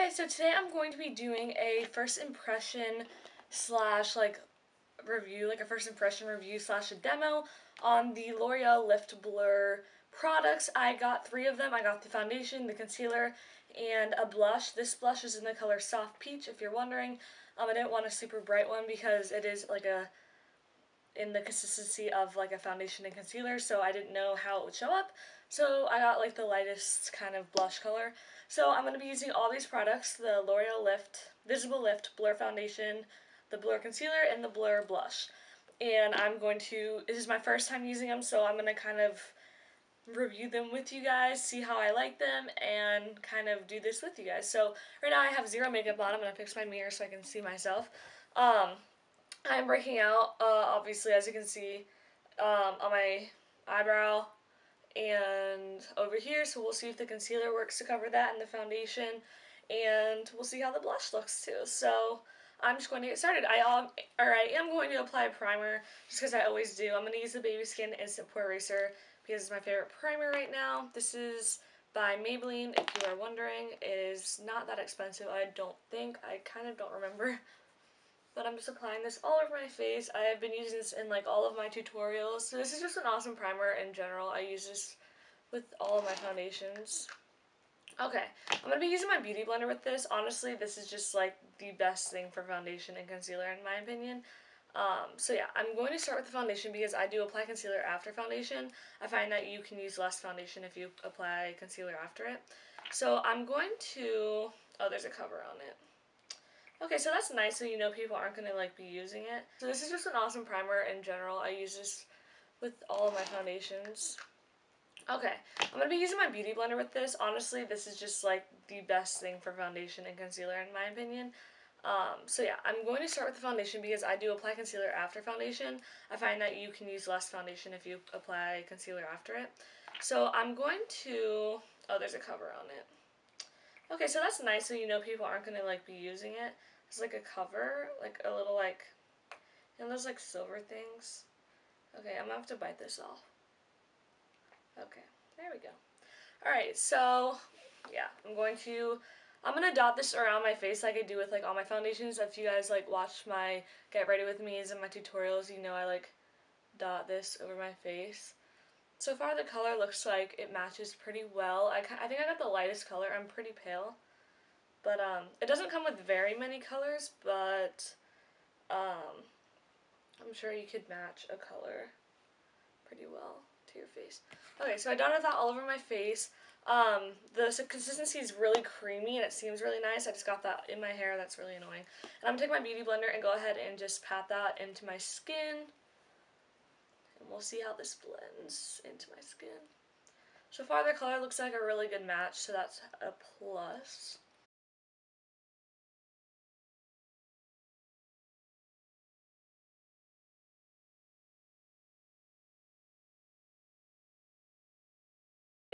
Okay, so today I'm going to be doing a first impression slash review, like a first impression review slash a demo on the L'Oreal Lift Blur products. I got 3 of them. I got the foundation, the concealer, and a blush. This blush is in the color Soft Peach, if you're wondering. I didn't want a super bright one because it is in the consistency of like a foundation and concealer, so I didn't know how it would show up. So I got like the lightest kind of blush color. So I'm going to be using all these products, the L'Oreal Visible Lift Blur Foundation, the Blur Concealer, and the Blur Blush. And this is my first time using them, so I'm going to kind of review them with you guys, see how I like them, and kind of do this with you guys. So right now I have zero makeup on. I'm going to fix my mirror so I can see myself. I'm breaking out, obviously, as you can see, on my eyebrow and over here, so we'll see if the concealer works to cover that and the foundation, and we'll see how the blush looks too. So I'm just going to get started. I am going to apply a primer, just because I always do. I'm going to use the Baby Skin Instant Pore Eraser, because it's my favorite primer right now. This is by Maybelline, if you are wondering. It is not that expensive, I don't think. I kind of don't remember. But I'm just applying this all over my face. I have been using this in like all of my tutorials. So this is just an awesome primer in general. I use this with all of my foundations. Okay, I'm going to be using my beauty blender with this. Honestly, this is just like the best thing for foundation and concealer in my opinion. So yeah, I'm going to start with the foundation because I do apply concealer after foundation. I find that you can use less foundation if you apply concealer after it. So I'm going to, oh, there's a cover on it. Okay, so that's nice, so you know people aren't going to like be using it. So this is just an awesome primer in general. I use this with all of my foundations. Okay, I'm going to be using my beauty blender with this. Honestly, this is just like the best thing for foundation and concealer in my opinion. So yeah, I'm going to start with the foundation because I do apply concealer after foundation. I find that you can use less foundation if you apply concealer after it. So I'm going to, oh, there's a cover on it. Okay, so that's nice, so you know people aren't going to like be using it. It's like a cover, like a little like, and those like silver things. Okay, I'm gonna have to bite this off. Okay, there we go. Alright, so yeah, I'm gonna dot this around my face like I do with like all my foundations. If you guys like watch my get ready with me's and my tutorials, you know I like dot this over my face. So far the color looks like it matches pretty well. I think I got the lightest color. I'm pretty pale. But it doesn't come with very many colors, but I'm sure you could match a color pretty well to your face. Okay, so I dotted that all over my face. The consistency is really creamy and it seems really nice. I just got that in my hair. That's really annoying. And I'm going to take my beauty blender and go ahead and just pat that into my skin. And we'll see how this blends into my skin. So far the color looks like a really good match, so that's a plus.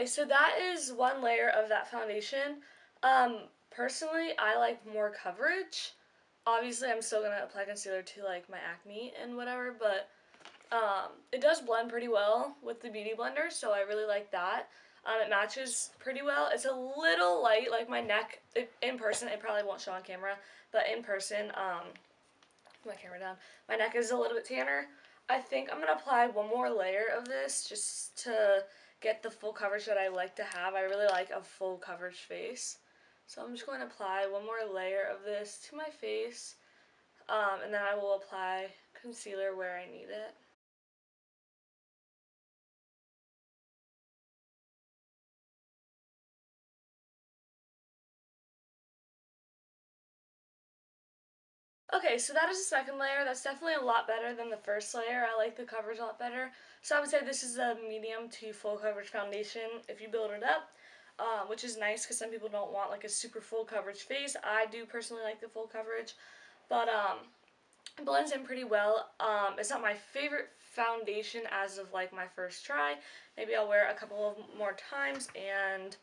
So that is one layer of that foundation. Personally, I like more coverage. Obviously, I'm still going to apply concealer to like my acne and whatever, but it does blend pretty well with the Beauty Blender, so I really like that. It matches pretty well. It's a little light, like my neck, in person, it probably won't show on camera, but in person, put my camera down, my neck is a little bit tanner. I think I'm going to apply one more layer of this just to get the full coverage that I like to have. I really like a full coverage face. So I'm just going to apply one more layer of this to my face, and then I will apply concealer where I need it. Okay, so that is the second layer. That's definitely a lot better than the first layer. I like the coverage a lot better. So I would say this is a medium to full coverage foundation if you build it up, which is nice because some people don't want like a super full coverage face. I do personally like the full coverage, but it blends in pretty well. It's not my favorite foundation as of like my first try. Maybe I'll wear it a couple of more times and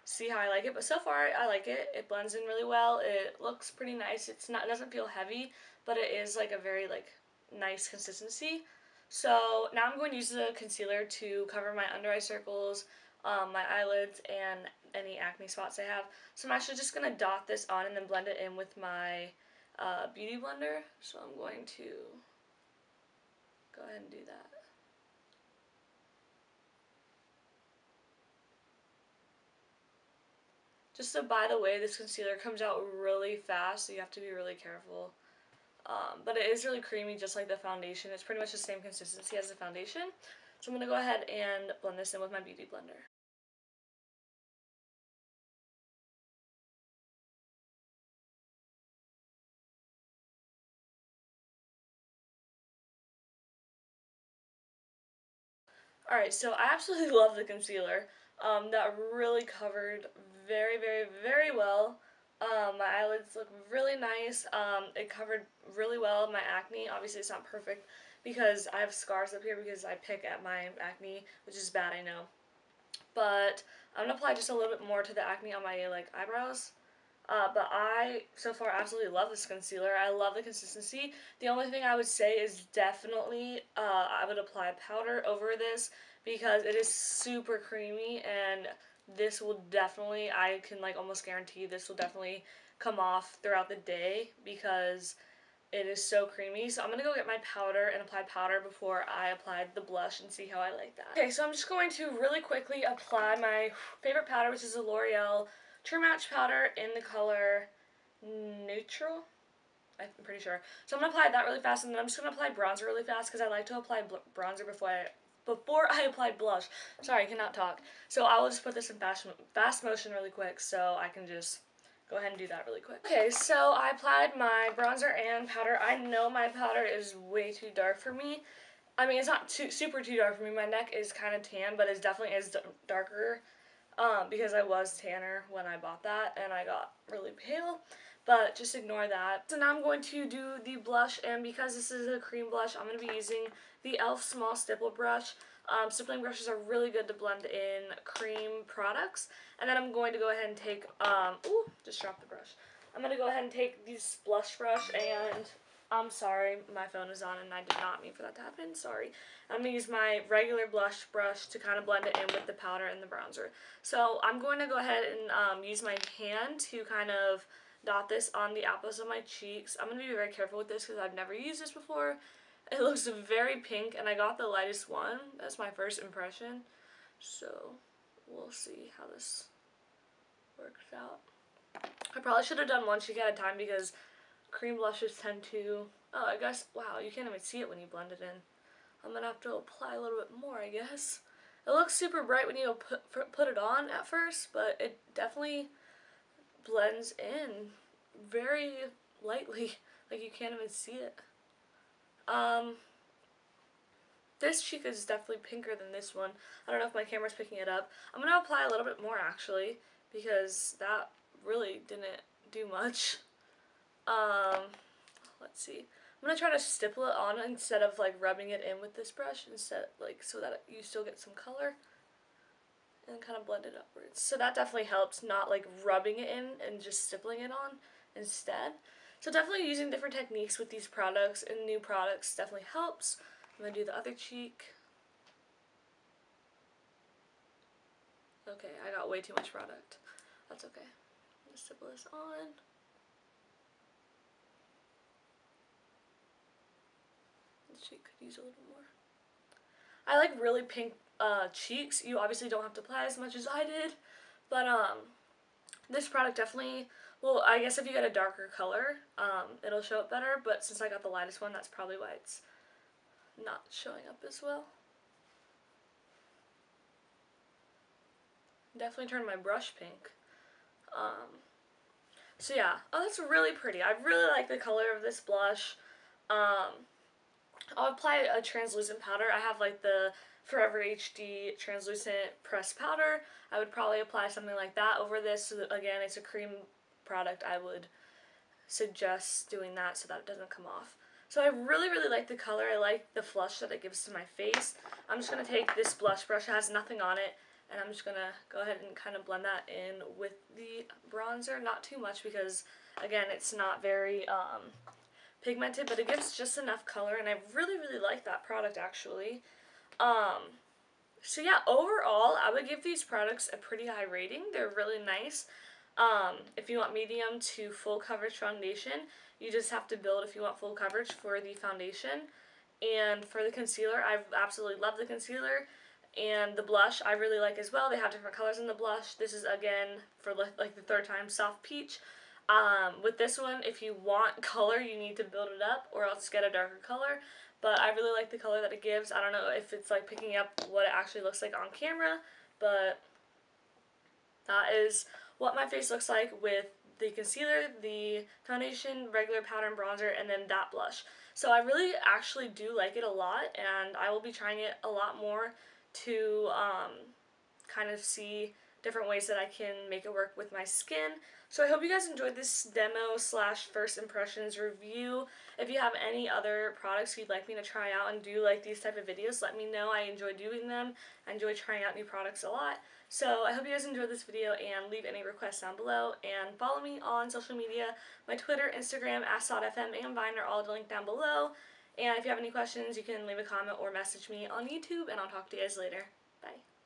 see how I like it, but so far I like it. It blends in really well. It looks pretty nice. It doesn't feel heavy, but it is like a very like nice consistency. So now I'm going to use the concealer to cover my under eye circles, my eyelids and any acne spots I have. So I'm actually just going to dot this on and then blend it in with my beauty blender. So I'm going to go ahead and do that. Just so by the way, this concealer comes out really fast, so you have to be really careful. But it is really creamy, just like the foundation. It's pretty much the same consistency as the foundation. So I'm going to go ahead and blend this in with my beauty blender. Alright, so I absolutely love the concealer. That really covered very, very, very well. My eyelids look really nice. It covered really well my acne. Obviously, it's not perfect because I have scars up here because I pick at my acne, which is bad, I know. But I'm gonna apply just a little bit more to the acne on my like eyebrows. But I, so far, absolutely love this concealer. I love the consistency. The only thing I would say is definitely I would apply powder over this because it is super creamy, and this will definitely, I can like almost guarantee this will definitely come off throughout the day because it is so creamy. So I'm going to go get my powder and apply powder before I apply the blush and see how I like that. Okay, so I'm just going to really quickly apply my favorite powder, which is a L'Oreal True Match powder in the color Neutral. I'm pretty sure. So I'm going to apply that really fast, and then I'm just going to apply bronzer really fast because I like to apply bronzer before I apply blush. Sorry, I cannot talk. So I will just put this in fast motion really quick so I can just go ahead and do that really quick. Okay, so I applied my bronzer and powder. I know my powder is way too dark for me. I mean, it's not super too dark for me. My neck is kind of tan, but it definitely is darker because I was tanner when I bought that and I got really pale. But just ignore that. So now I'm going to do the blush, and because this is a cream blush, I'm going to be using the e.l.f. Small Stipple Brush. Stippling brushes are really good to blend in cream products. And then I'm going to go ahead and take, ooh, just dropped the brush. I'm going to go ahead and take this blush brush, and I'm sorry, my phone is on and I did not mean for that to happen, sorry. I'm going to use my regular blush brush to kind of blend it in with the powder and the bronzer. So I'm going to go ahead and use my hand to kind of dot this on the apples of my cheeks. I'm going to be very careful with this because I've never used this before. It looks very pink, and I got the lightest one. That's my first impression. So we'll see how this works out. I probably should have done one cheek at a time because cream blushes tend to, oh, I guess, wow, you can't even see it when you blend it in. I'm going to have to apply a little bit more, I guess. It looks super bright when you put it on at first, but it definitely blends in very lightly. Like, you can't even see it. This cheek is definitely pinker than this one. I don't know if my camera's picking it up. I'm going to apply a little bit more, actually, because that really didn't do much. Let's see. I'm going to try to stipple it on instead of, like, rubbing it in with this brush, instead, like, so that you still get some color, and kind of blend it upwards. So that definitely helps, not, like, rubbing it in and just stippling it on instead. So definitely using different techniques with these products and new products definitely helps. I'm going to do the other cheek. Okay, I got way too much product. That's okay. I'm going to stipple this on. This cheek could use a little more. I like really pink cheeks. You obviously don't have to apply as much as I did, but this product definitely, well, I guess if you get a darker color, it'll show up better, but since I got the lightest one, that's probably why it's not showing up as well. Definitely turned my brush pink. So yeah, oh, that's really pretty. I really like the color of this blush. I'll apply a translucent powder. I have like the Forever HD translucent pressed powder. I would probably apply something like that over this. So that, again, it's a cream product. I would suggest doing that so that it doesn't come off. So I really, really like the color. I like the flush that it gives to my face. I'm just going to take this blush brush. It has nothing on it. And I'm just going to go ahead and kind of blend that in with the bronzer. Not too much because, again, it's not very pigmented, but it gives just enough color. And I really, really like that product, actually. So yeah, overall, I would give these products a pretty high rating. They're really nice. If you want medium to full coverage foundation, you just have to build if you want full coverage for the foundation. And for the concealer, I absolutely love the concealer. And the blush, I really like as well. They have different colors in the blush. This is, again, for like the third time, soft peach. With this one, if you want color, you need to build it up or else get a darker color. But I really like the color that it gives. I don't know if it's like picking up what it actually looks like on camera, but that is what my face looks like with the concealer, the foundation, regular powder and bronzer, and then that blush. So I really actually do like it a lot, and I will be trying it a lot more to kind of see different ways that I can make it work with my skin. So I hope you guys enjoyed this demo slash first impressions review. If you have any other products you'd like me to try out and do like these type of videos, let me know. I enjoy doing them. I enjoy trying out new products a lot. So I hope you guys enjoyed this video and leave any requests down below and follow me on social media. My Twitter, Instagram, @SOTFM, and Vine are all linked down below. And if you have any questions, you can leave a comment or message me on YouTube, and I'll talk to you guys later. Bye.